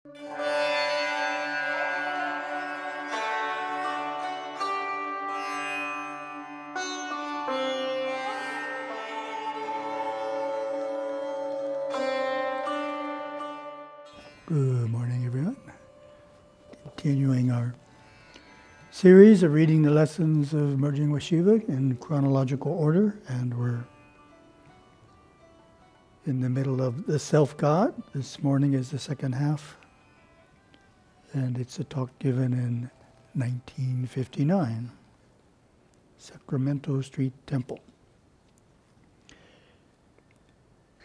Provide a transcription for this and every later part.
Good morning, everyone. Continuing our series of reading the lessons of Merging with Shiva in chronological order, and we're in the middle of the Self-God. This morning is the second half, and it's a talk given in 1959, Sacramento Street Temple.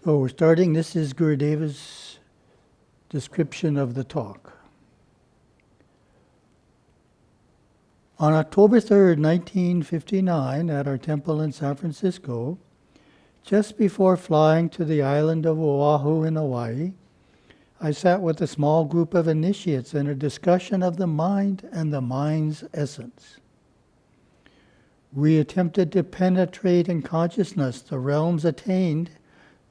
So we're starting. This is Gurudeva's description of the talk. On October 3rd, 1959, at our temple in San Francisco, just before flying to the island of Oahu in Hawaii, I sat with a small group of initiates in a discussion of the mind and the mind's essence. We attempted to penetrate in consciousness the realms attained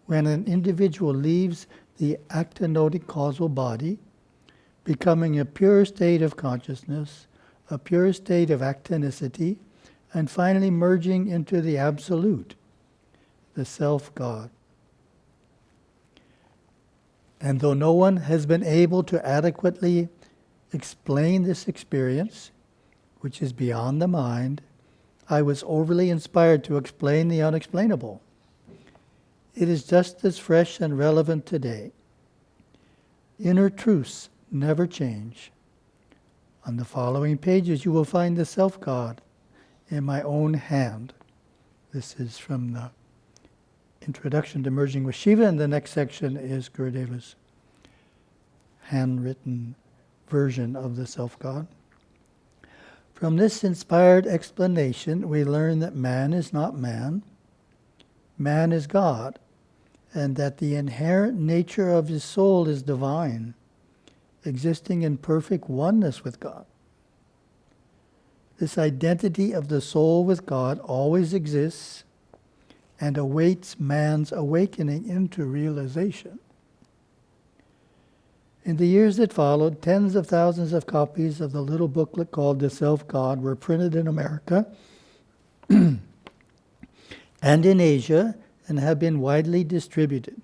when an individual leaves the actinotic causal body, becoming a pure state of consciousness, a pure state of actinicity, and finally merging into the Absolute, the Self-God. And though no one has been able to adequately explain this experience, which is beyond the mind, I was overly inspired to explain the unexplainable. It is just as fresh and relevant today. Inner truths never change. On the following pages you will find the Self-God in my own hand. This is from the Introduction to Merging with Shiva, and the next section is Gurudeva's handwritten version of the Self-God. From this inspired explanation, we learn that man is not man is God, and that the inherent nature of his soul is divine, existing in perfect oneness with God. This identity of the soul with God always exists and awaits man's awakening into realization. In the years that followed, tens of thousands of copies of the little booklet called The Self-God were printed in America and in Asia, and have been widely distributed.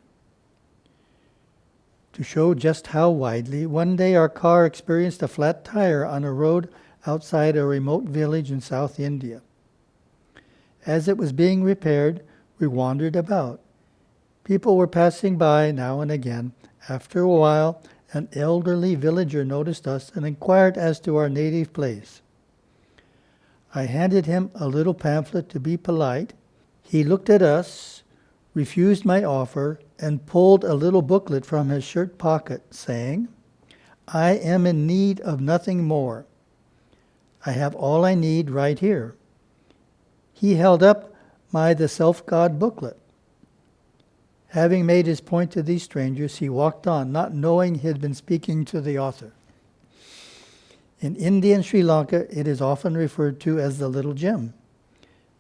To show just how widely, one day our car experienced a flat tire on a road outside a remote village in South India. As it was being repaired, we wandered about. People were passing by now and again. After a while, an elderly villager noticed us and inquired as to our native place. I handed him a little pamphlet to be polite. He looked at us, refused my offer, and pulled a little booklet from his shirt pocket, saying, "I am in need of nothing more. I have all I need right here." He held up the Self-God booklet. Having made his point to these strangers, he walked on, not knowing he had been speaking to the author. In India and Sri Lanka, it is often referred to as the Little Gem,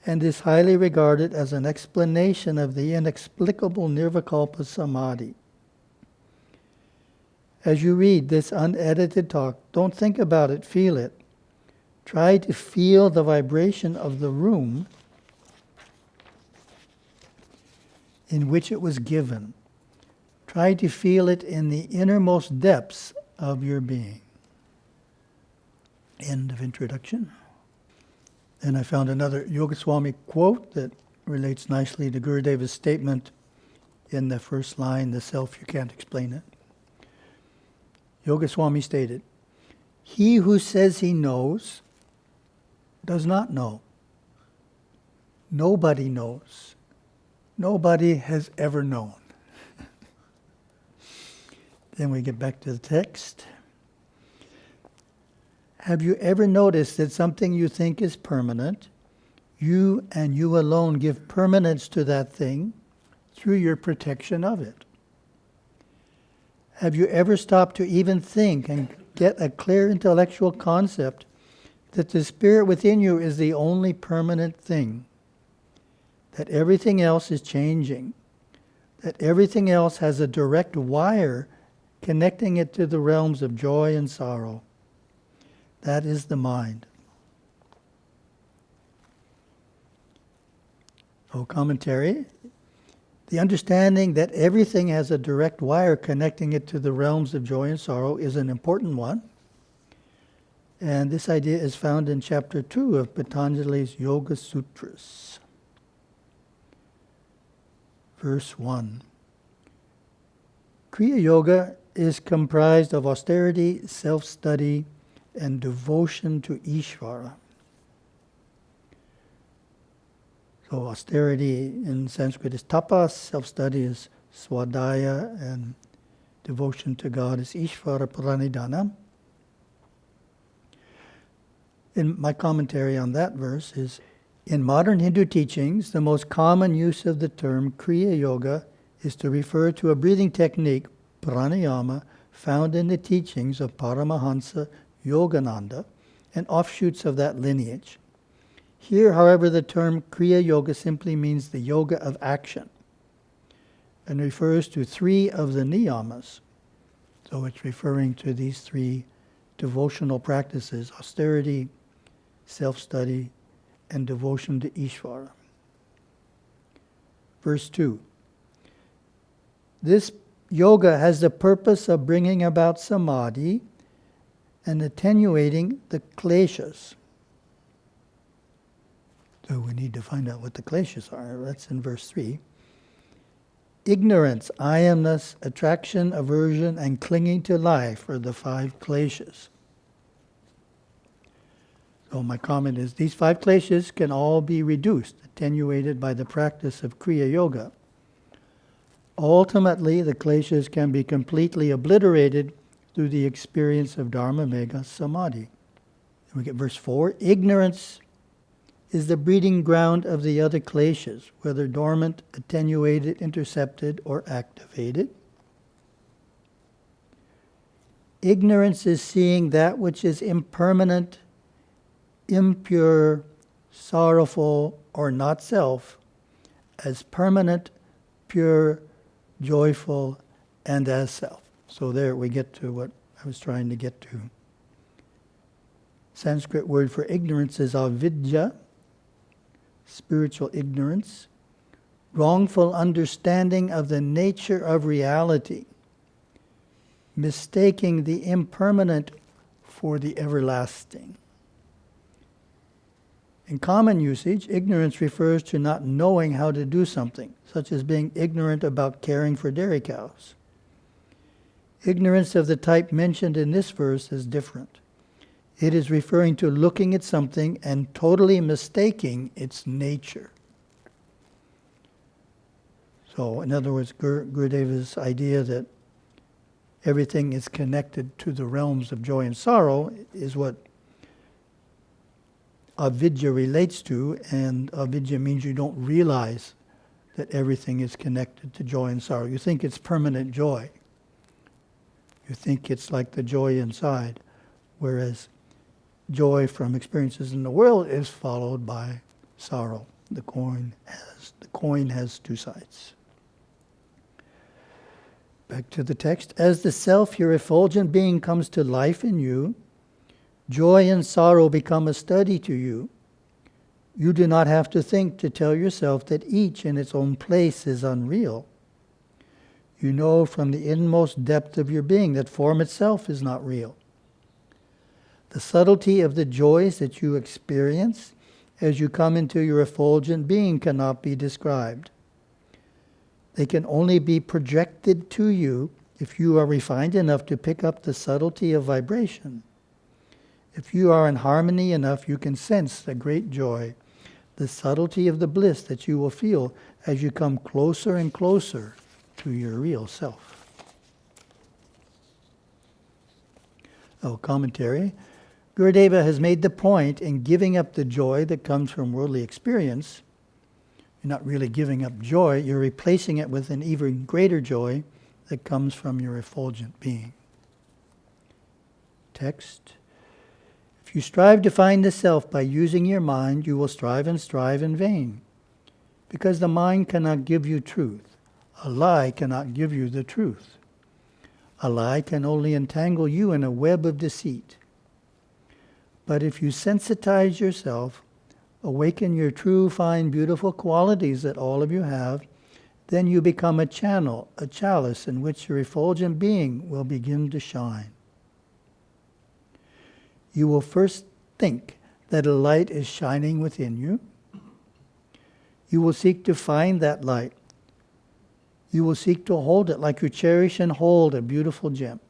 and is highly regarded as an explanation of the inexplicable Nirvikalpa Samadhi. As you read this unedited talk, don't think about it, feel it. Try to feel the vibration of the room in which it was given. Try to feel it in the innermost depths of your being. End of introduction. And I found another Yogaswami quote that relates nicely to Gurudeva's statement in the first line, "The self, you can't explain it." Yogaswami stated, "He who says he knows does not know. Nobody knows. Nobody has ever known." Then we get back to the text. Have you ever noticed that something you think is permanent, you and you alone give permanence to that thing through your protection of it? Have you ever stopped to even think and get a clear intellectual concept that the spirit within you is the only permanent thing, that everything else is changing, that everything else has a direct wire connecting it to the realms of joy and sorrow. That is the mind. Commentary. The understanding that everything has a direct wire connecting it to the realms of joy and sorrow is an important one. And this idea is found in chapter 2 of Patanjali's Yoga Sutras. Verse 1. Kriya Yoga is comprised of austerity, self-study, and devotion to Ishvara. So austerity in Sanskrit is tapas, self-study is swadhyaya, and devotion to God is Ishvara pranidhana. In my commentary on that verse is, in modern Hindu teachings, the most common use of the term Kriya Yoga is to refer to a breathing technique, pranayama, found in the teachings of Paramahansa Yogananda and offshoots of that lineage. Here, however, the term Kriya Yoga simply means the yoga of action and refers to 3 of the niyamas. So it's referring to these 3 devotional practices: austerity, self-study, and devotion to Ishvara. Verse 2. This yoga has the purpose of bringing about samadhi and attenuating the kleshas. So we need to find out what the kleshas are. That's in verse 3. Ignorance, I amness, attraction, aversion, and clinging to life are the 5 kleshas. So my comment is, these 5 kleshas can all be reduced, attenuated by the practice of Kriya Yoga. Ultimately, the kleshas can be completely obliterated through the experience of Dharma Megha Samadhi. And we get verse 4. Ignorance is the breeding ground of the other kleshas, whether dormant, attenuated, intercepted, or activated. Ignorance is seeing that which is impermanent, impure, sorrowful, or not self as permanent, pure, joyful, and as self. So there we get to what I was trying to get to. Sanskrit word for ignorance is avidya, spiritual ignorance, wrongful understanding of the nature of reality, mistaking the impermanent for the everlasting. In common usage, ignorance refers to not knowing how to do something, such as being ignorant about caring for dairy cows. Ignorance of the type mentioned in this verse is different. It is referring to looking at something and totally mistaking its nature. So, in other words, Gurudeva's idea that everything is connected to the realms of joy and sorrow is what avidya relates to, and avidya means you don't realize that everything is connected to joy and sorrow. You think it's permanent joy. You think it's like the joy inside, whereas joy from experiences in the world is followed by sorrow. The coin has 2 sides. Back to the text. As the self, your effulgent being, comes to life in you, joy and sorrow become a study to you. You do not have to think to tell yourself that each in its own place is unreal. You know from the inmost depth of your being that form itself is not real. The subtlety of the joys that you experience as you come into your effulgent being cannot be described. They can only be projected to you if you are refined enough to pick up the subtlety of vibration. If you are in harmony enough, you can sense the great joy, the subtlety of the bliss that you will feel as you come closer and closer to your real self. Commentary. Gurudeva has made the point in giving up the joy that comes from worldly experience. You're not really giving up joy, you're replacing it with an even greater joy that comes from your effulgent being. Text. If you strive to find the self by using your mind, you will strive in vain, because the mind cannot give you truth. A lie cannot give you the truth. A lie can only entangle you in a web of deceit. But if you sensitize yourself, awaken your true, fine, beautiful qualities that all of you have, then you become a channel, a chalice in which your effulgent being will begin to shine. You will first think that a light is shining within you. You will seek to find that light. You will seek to hold it like you cherish and hold a beautiful gem.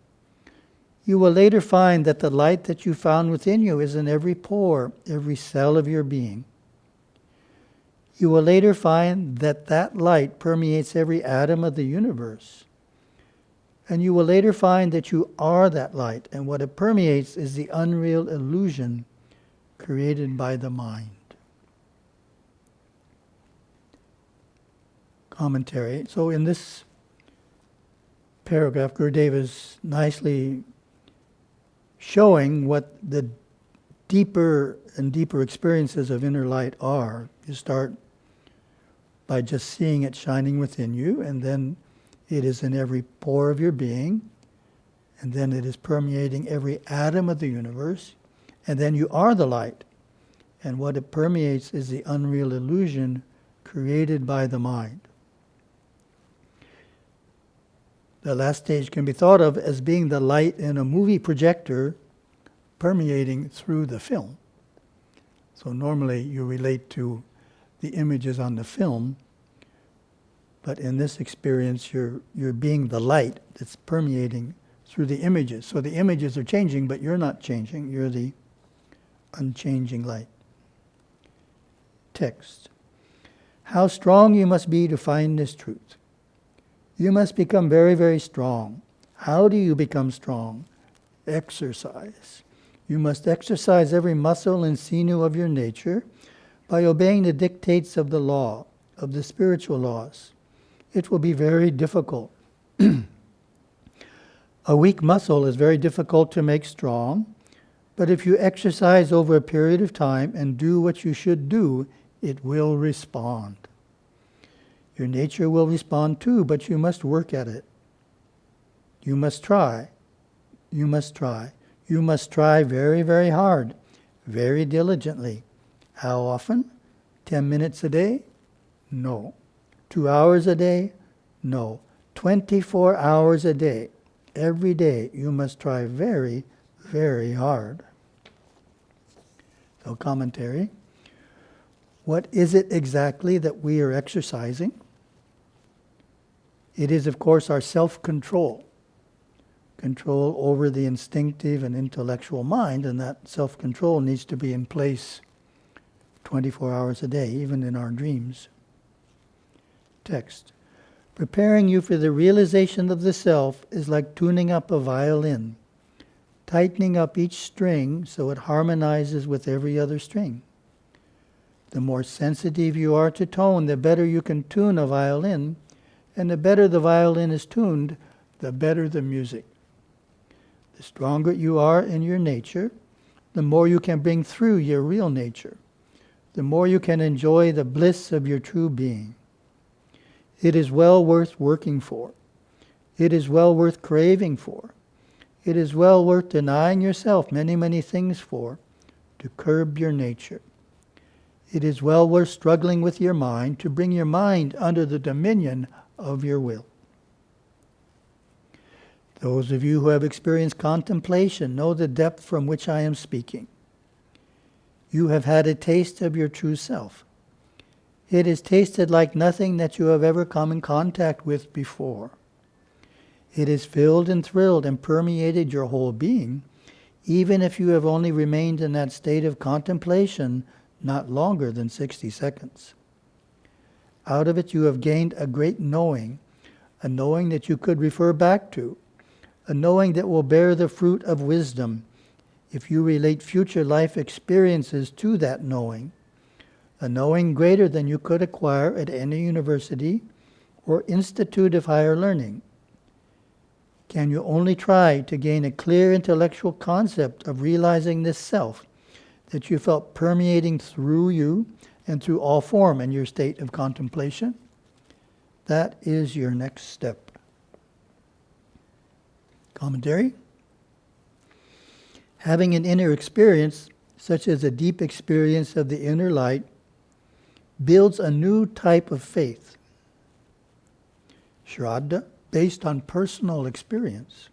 You will later find that the light that you found within you is in every pore, every cell of your being. You will later find that that light permeates every atom of the universe. And you will later find that you are that light, and what it permeates is the unreal illusion created by the mind. Commentary. So in this paragraph, Gurudev is nicely showing what the deeper and deeper experiences of inner light are. You start by just seeing it shining within you, and then it is in every pore of your being, and then it is permeating every atom of the universe, and then you are the light. And what it permeates is the unreal illusion created by the mind. The last stage can be thought of as being the light in a movie projector permeating through the film. So normally you relate to the images on the film, but in this experience you're being the light that's permeating through the images. So the images are changing, but you're not changing. You're the unchanging light. Text. How strong you must be to find this truth. You must become very, very strong. How do you become strong? Exercise. You must exercise every muscle and sinew of your nature by obeying the dictates of the law, of the spiritual laws. It will be very difficult. A weak muscle is very difficult to make strong, but if you exercise over a period of time and do what you should do, it will respond. Your nature will respond too, but you must work at it. You must try. You must try. You must try very, very hard, very diligently. How often? 10 minutes a day? No. 2 hours a day? No. 24 hours a day. Every day you must try very, very hard. So commentary. What is it exactly that we are exercising? It is, of course, our self-control. Control over the instinctive and intellectual mind, and that self-control needs to be in place 24 hours a day, even in our dreams. Text. Preparing you for the realization of the self is like tuning up a violin, tightening up each string so it harmonizes with every other string. The more sensitive you are to tone, the better you can tune a violin, and the better the violin is tuned, the better the music. The stronger you are in your nature, the more you can bring through your real nature, the more you can enjoy the bliss of your true being. It is well worth working for. It is well worth craving for. It is well worth denying yourself many, many things for, to curb your nature. It is well worth struggling with your mind to bring your mind under the dominion of your will. Those of you who have experienced contemplation know the depth from which I am speaking. You have had a taste of your true self. It is tasted like nothing that you have ever come in contact with before. It has filled and thrilled and permeated your whole being, even if you have only remained in that state of contemplation not longer than 60 seconds. Out of it you have gained a great knowing, a knowing that you could refer back to, a knowing that will bear the fruit of wisdom if you relate future life experiences to that knowing, a knowing greater than you could acquire at any university or institute of higher learning. Can you only try to gain a clear intellectual concept of realizing this self that you felt permeating through you and through all form in your state of contemplation? That is your next step. Commentary. Having an inner experience, such as a deep experience of the inner light, builds a new type of faith. Shraddha, based on personal experience.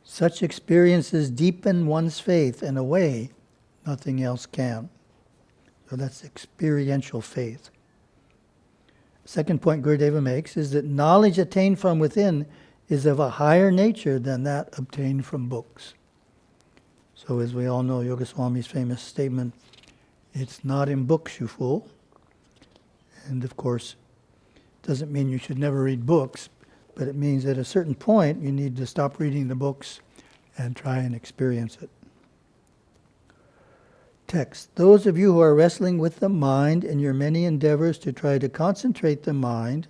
Such experiences deepen one's faith in a way nothing else can. So that's experiential faith. Second point Gurudeva makes is that knowledge attained from within is of a higher nature than that obtained from books. So as we all know, Yoga Swami's famous statement, it's not in books, you fool. And of course, it doesn't mean you should never read books, but it means at a certain point you need to stop reading the books and try and experience it. Text. Those of you who are wrestling with the mind in your many endeavors to try to concentrate the mind,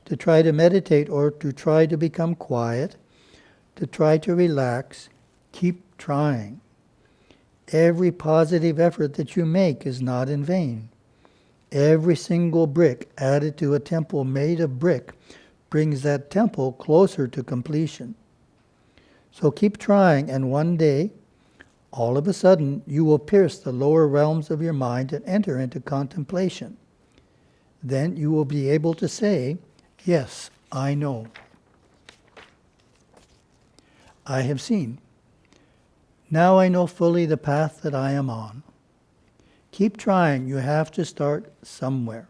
to try to meditate or to try to become quiet, to try to relax, keep trying. Every positive effort that you make is not in vain. Every single brick added to a temple made of brick brings that temple closer to completion. So keep trying, and one day, all of a sudden, you will pierce the lower realms of your mind and enter into contemplation. Then you will be able to say, yes, I know. I have seen. Now I know fully the path that I am on. Keep trying. You have to start somewhere.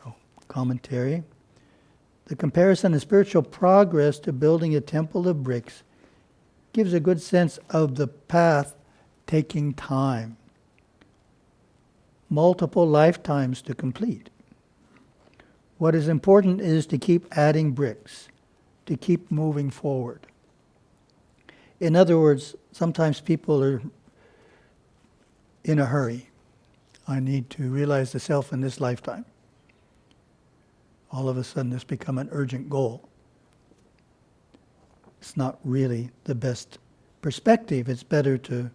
Oh, commentary. The comparison of spiritual progress to building a temple of bricks gives a good sense of the path taking time. Multiple lifetimes to complete. What is important is to keep adding bricks, to keep moving forward. In other words, sometimes people are in a hurry. I need to realize the self in this lifetime. All of a sudden it's become an urgent goal. It's not really the best perspective. It's better to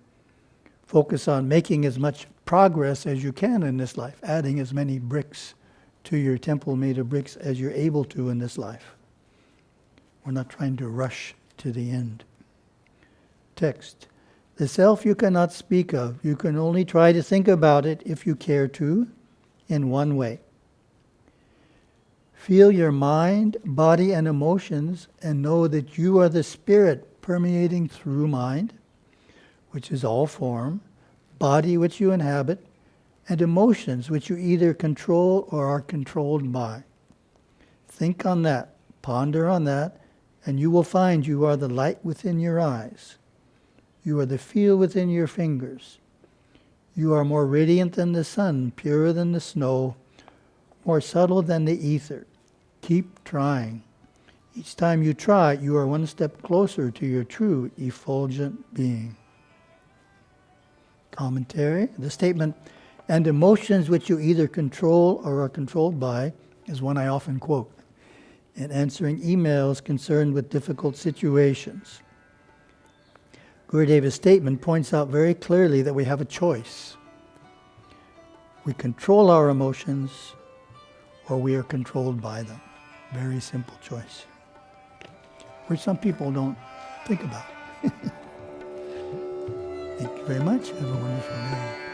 focus on making as much progress as you can in this life, adding as many bricks to your temple made of bricks as you're able to in this life. We're not trying to rush to the end. Text. The self you cannot speak of. You can only try to think about it if you care to, in one way. Feel your mind, body, and emotions, and know that you are the spirit permeating through mind, which is all form, body which you inhabit, and emotions which you either control or are controlled by. Think on that, ponder on that, and you will find you are the light within your eyes. You are the feel within your fingers. You are more radiant than the sun, purer than the snow, more subtle than the ether. Keep trying. Each time you try, you are one step closer to your true effulgent being. Commentary. The statement, and emotions which you either control or are controlled by, is one I often quote in answering emails concerned with difficult situations. Gurudeva's statement points out very clearly that we have a choice. We control our emotions or we are controlled by them. Very simple choice, which some people don't think about. Thank you very much. Have a wonderful day.